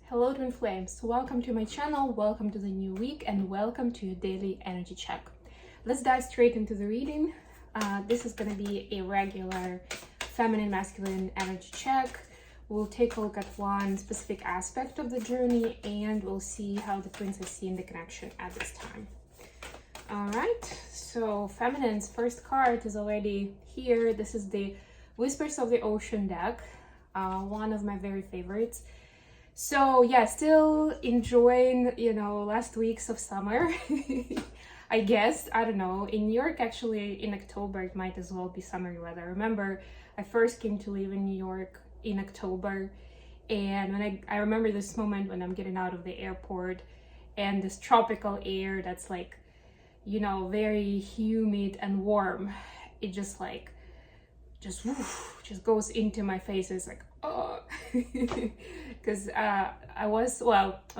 Hello twin flames, welcome to my channel, welcome to the new week, and welcome to your daily energy check. Let's dive straight into the reading. This is going to be a regular feminine masculine energy check. We'll take a look at one specific aspect of the journey and we'll see how the twins are seeing the connection at this time. All right, so feminine's first card is already here. This is the Whispers of the Ocean deck, one of my very favorites. So yeah, still enjoying, last weeks of summer. I guess, I don't know, in New York, actually in October, it might as well be summery weather. I remember I first came to live in New York in October, and when I remember this moment when I'm getting out of the airport and this tropical air that's like, very humid and warm. It just goes into my face. It's like, oh, because I was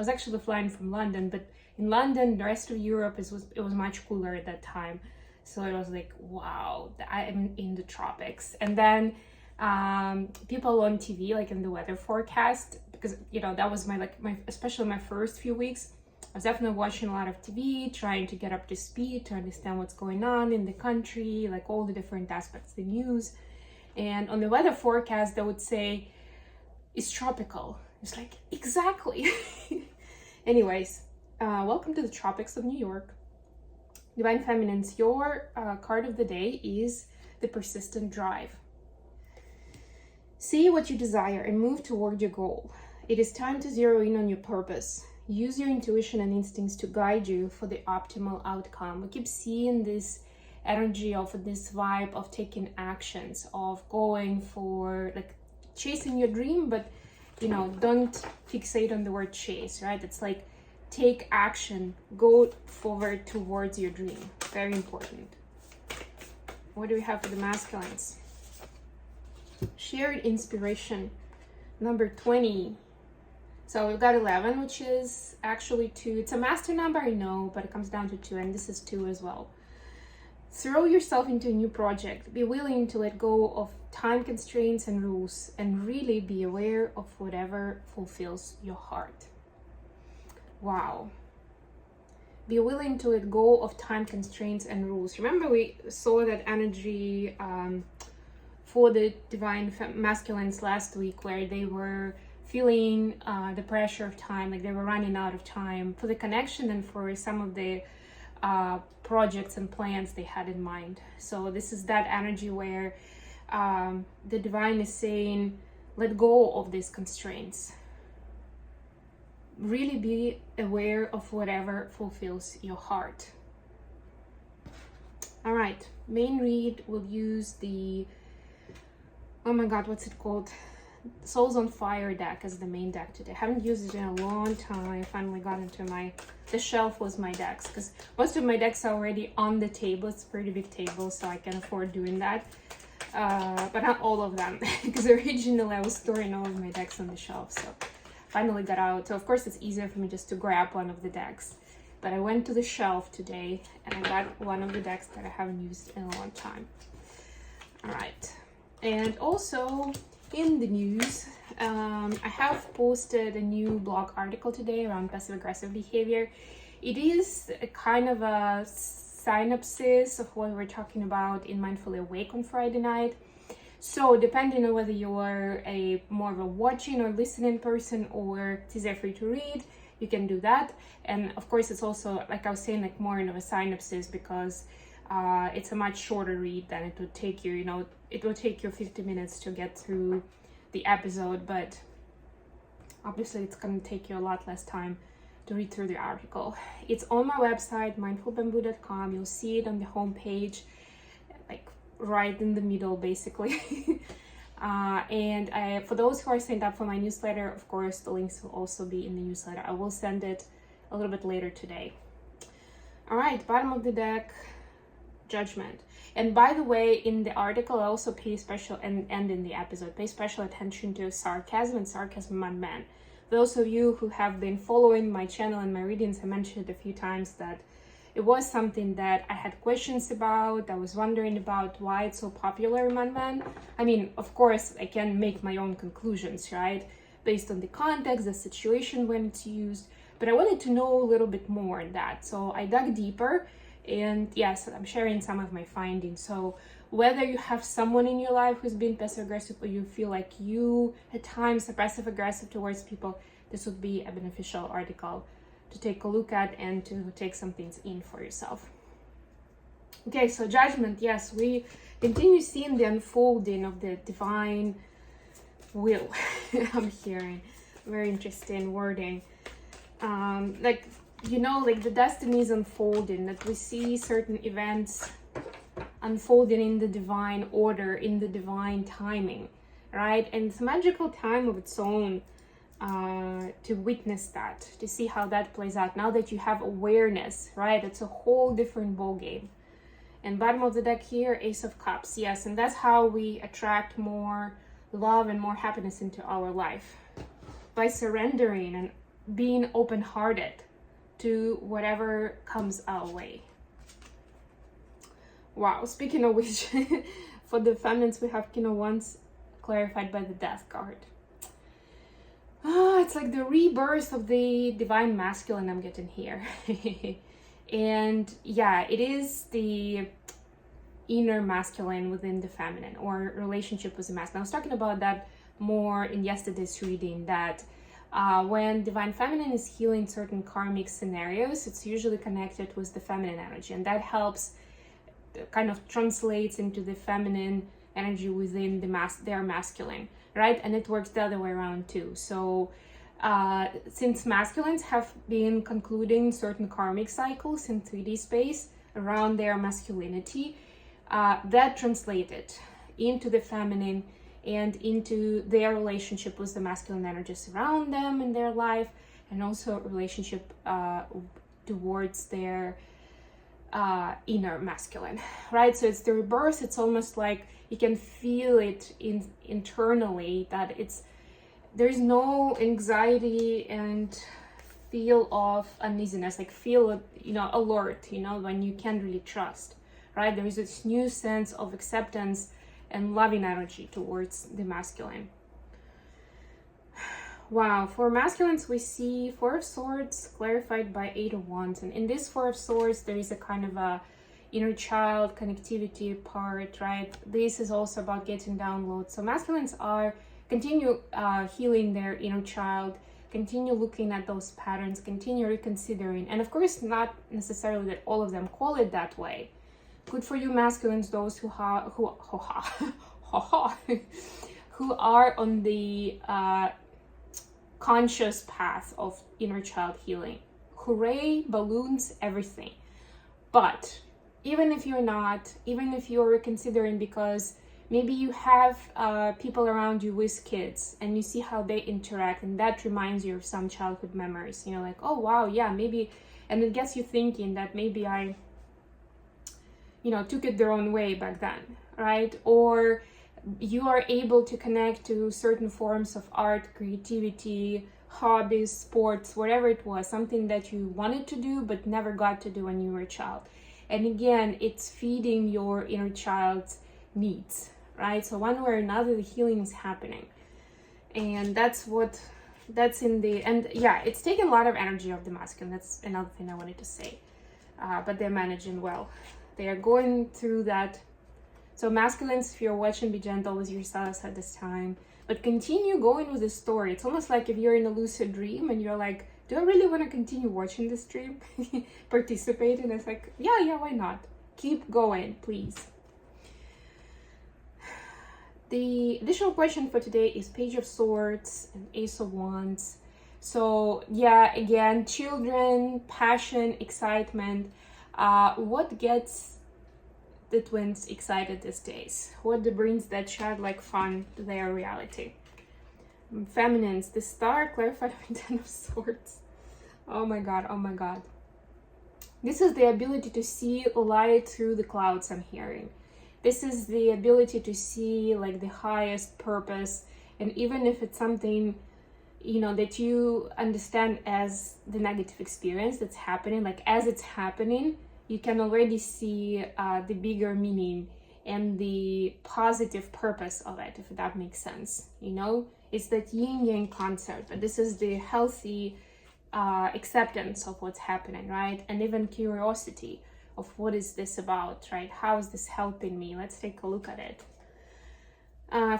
actually flying from London, but in London, the rest of Europe, it was much cooler at that time. So it was like, wow, I'm in the tropics. And then people on TV, like in the weather forecast, because that was especially my first few weeks, I was definitely watching a lot of TV, trying to get up to speed to understand what's going on in the country, like all the different aspects of the news. And on the weather forecast, they would say it's tropical. It's like, exactly. Anyways, welcome to the tropics of New York. Divine Feminines, your card of the day is the persistent drive. See what you desire and move toward your goal. It is time to zero in on your purpose. Use your intuition and instincts to guide you for the optimal outcome. We keep seeing this energy of this vibe of taking actions, of going for like chasing your dream, but don't fixate on the word chase, right? It's like take action, go forward towards your dream. Very important. What do we have for the masculines? Shared inspiration, number 20. So we've got 11, which is actually 2. It's a master number, I know, but it comes down to 2, and this is 2 as well. Throw yourself into a new project. Be willing to let go of time constraints and rules, and really be aware of whatever fulfills your heart. Wow. Be willing to let go of time constraints and rules. Remember we saw that energy for the divine masculines last week, where they were feeling the pressure of time, like they were running out of time for the connection and for some of the projects and plans they had in mind. So this is that energy where the divine is saying, let go of these constraints. Really be aware of whatever fulfills your heart. All right, main read will use the, oh my god, what's it called? Souls on Fire deck as the main deck today. I haven't used it in a long time. I finally got into the shelf was my decks, because most of my decks are already on the table. It's a pretty big table, so I can afford doing that. But not all of them, because originally I was storing all of my decks on the shelf. So finally got out. So of course it's easier for me just to grab one of the decks. But I went to the shelf today and I got one of the decks that I haven't used in a long time. All right. And also in the news, I have posted a new blog article today around passive-aggressive behavior. It is a kind of a synopsis of what we're talking about in Mindfully Awake on Friday night. So depending on whether you're more of a watching or listening person, or it's easier for you to read, you can do that. And of course, it's also, like I was saying, like more of a synopsis, because it's a much shorter read than it would take you. It will take you 50 minutes to get through the episode, but obviously it's going to take you a lot less time to read through the article. It's on my website, mindfulbamboo.com. You'll see it on the homepage, like right in the middle, basically. And for those who are signed up for my newsletter, of course, the links will also be in the newsletter. I will send it a little bit later today. All right, bottom of the deck, Judgment. And by the way, in the article, I also pay special, and in the episode, pay special attention to sarcasm and sarcasm among men. Those of you who have been following my channel and my readings, I mentioned it a few times that it was something that I had questions about. I was wondering about why it's so popular among men. I mean, of course, I can make my own conclusions, right? based on the context, the situation when it's used. But I wanted to know a little bit more on that. So I dug deeper, and yes, I'm sharing some of my findings. So whether you have someone in your life who's been passive aggressive, or you feel like you at times are passive aggressive towards people, this would be a beneficial article to take a look at and to take some things in for yourself. Okay, so judgment. Yes, we continue seeing the unfolding of the divine will. I'm hearing very interesting wording. Like, you know, like the destiny is unfolding, that we see certain events unfolding in the divine order, in the divine timing, right? And it's a magical time of its own to witness that, to see how that plays out. Now that you have awareness, right? It's a whole different ballgame. And bottom of the deck here, Ace of Cups. Yes, and that's how we attract more love and more happiness into our life, by surrendering and being open-hearted to whatever comes our way. Wow, speaking of which, for the feminines, we have King of Wands clarified by the Death card. It's like the rebirth of the divine masculine I'm getting here. And yeah, it is the inner masculine within the feminine, or relationship with the masculine. I was talking about that more in yesterday's reading, that when divine feminine is healing certain karmic scenarios, it's usually connected with the feminine energy, and that helps, kind of translates into the feminine energy within their masculine, right? And it works the other way around too. So since masculines have been concluding certain karmic cycles in 3D space around their masculinity, that translated into the feminine and into their relationship with the masculine energies around them in their life, and also relationship towards their inner masculine, right? So it's the rebirth. It's almost like you can feel it internally, that there's no anxiety and feel of uneasiness, like feel, you know, alert, you know, when you can't really trust, right? There is this new sense of acceptance and loving energy towards the masculine. Wow, for masculines, we see Four of Swords clarified by Eight of Wands. And in this Four of Swords, there is a kind of a inner child connectivity part, right? This is also about getting downloads. So masculines continue healing their inner child, continue looking at those patterns, continue reconsidering. And of course, not necessarily that all of them call it that way. Good for you masculines, those who are on the conscious path of inner child healing. Hooray, balloons, everything. But even if you're not, even if you're reconsidering because maybe you have people around you with kids and you see how they interact, and that reminds you of some childhood memories, you know, like, oh wow, yeah, maybe, and it gets you thinking that maybe I, you know, took it the wrong way back then, right? Or you are able to connect to certain forms of art, creativity, hobbies, sports, whatever it was, something that you wanted to do but never got to do when you were a child. And again, it's feeding your inner child's needs, right? So one way or another, the healing is happening. And that's in the, and yeah, it's taking a lot of energy of the masculine. That's another thing I wanted to say. But they're managing well. They are going through that. So masculines, if you're watching, be gentle with yourselves at this time, but continue going with the story. It's almost like if you're in a lucid dream and you're like, do I really want to continue watching this dream? Participating? It's like, yeah, why not? Keep going, please. The additional question for today is Page of Swords and Ace of Wands. So yeah, again, children, passion, excitement. What gets the twins excited these days? What brings that childlike fun to their reality? Feminines, the Star clarified by Ten of Swords. Oh my god. This is the ability to see light through the clouds, I'm hearing. This is the ability to see like the highest purpose, and even if it's something, you know, that you understand as the negative experience that's happening, like as it's happening, you can already see the bigger meaning and the positive purpose of it, if that makes sense. You know, It's that yin-yang concept, but this is the healthy acceptance of what's happening, right? And even curiosity of what is this about, right? How is this helping me? Let's take a look at it.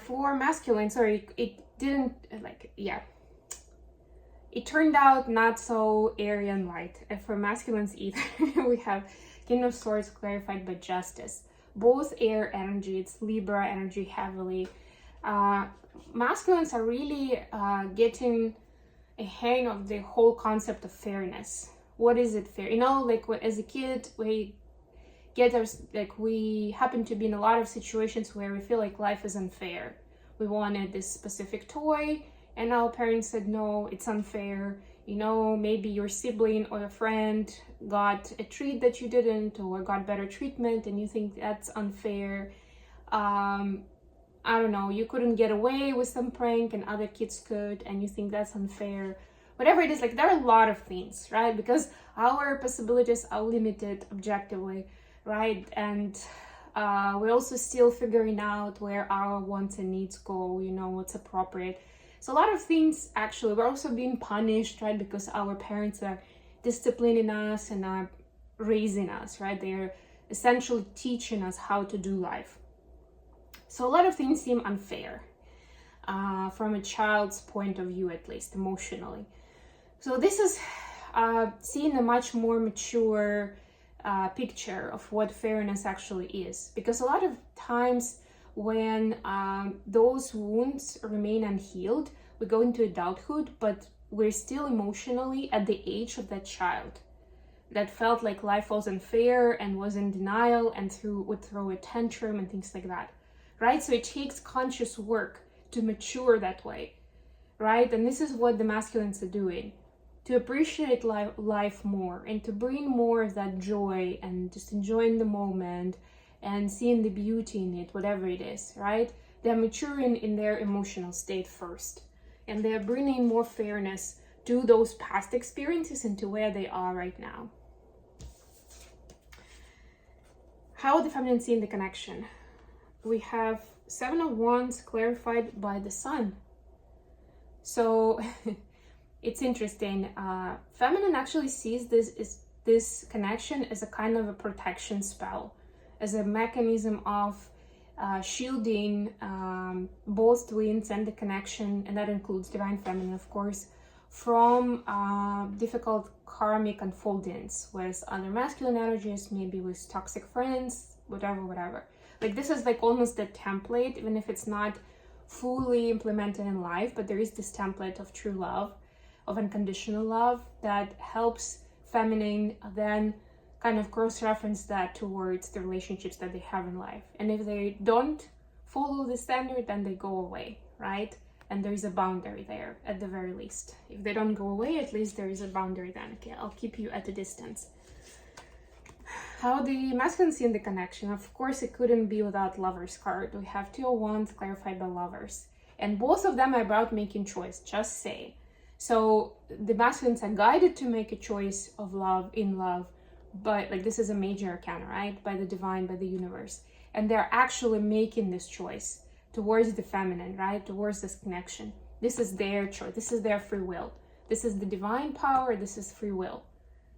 For masculine, sorry, it didn't, it turned out not so airy and light. And for masculines either, we have King of Swords clarified by Justice. Both air energy, it's Libra energy heavily. Masculines are really getting a hang of the whole concept of fairness. What is it fair? You know, like as a kid, we happen to be in a lot of situations where we feel like life is unfair. We wanted this specific toy, and our parents said, no, it's unfair. You know, maybe your sibling or a friend got a treat that you didn't, or got better treatment, and you think that's unfair. I don't know, you couldn't get away with some prank and other kids could, and you think that's unfair. Whatever it is, like there are a lot of things, right? Because our possibilities are limited objectively, right? And we're also still figuring out where our wants and needs go, you know, what's appropriate. So a lot of things, actually, we're also being punished, right? Because our parents are disciplining us and are raising us, right? They're essentially teaching us how to do life. So a lot of things seem unfair from a child's point of view, at least emotionally. So this is seeing a much more mature picture of what fairness actually is. Because a lot of times when those wounds remain unhealed, we go into adulthood, but we're still emotionally at the age of that child that felt like life was unfair and was in denial and would throw a tantrum and things like that, right? So it takes conscious work to mature that way, right? And this is what the masculines are doing, to appreciate life more and to bring more of that joy and just enjoying the moment and seeing the beauty in it, whatever it is, right? They're maturing in their emotional state first, and they're bringing more fairness to those past experiences and to where they are right now. How the feminine see in the connection? We have Seven of Wands clarified by the Sun. So it's interesting. Feminine actually sees this connection as a kind of a protection spell, as a mechanism of shielding both twins and the connection, and that includes divine feminine, of course, from difficult karmic unfoldings with other masculine energies, maybe with toxic friends, whatever. Like this is like almost the template, even if it's not fully implemented in life, but there is this template of true love, of unconditional love, that helps feminine then kind of cross-reference that towards the relationships that they have in life. And if they don't follow the standard, then they go away, right? And there is a boundary there at the very least. If they don't go away, at least there is a boundary then. Okay, I'll keep you at a distance. How the masculine see in the connection? Of course, it couldn't be without Lovers card. We have Two of Wands clarified by Lovers. And both of them are about making choice, just say. So the masculines are guided to make a choice of love, in love, but like this is a major arcana, right? By the divine, by the universe. And they're actually making this choice towards the feminine, right? Towards this connection. This is their choice. This is their free will. This is the divine power. This is free will.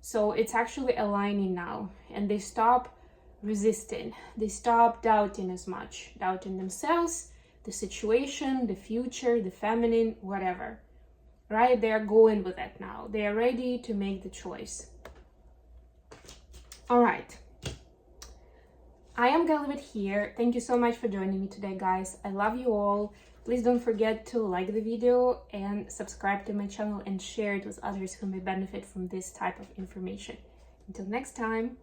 So it's actually aligning now, and they stop resisting. They stop doubting as much, doubting themselves, the situation, the future, the feminine, whatever, right? They're going with it now. They are ready to make the choice. All right. I am gonna leave it here. Thank you so much for joining me today, guys. I love you all. Please don't forget to like the video and subscribe to my channel and share it with others who may benefit from this type of information. Until next time.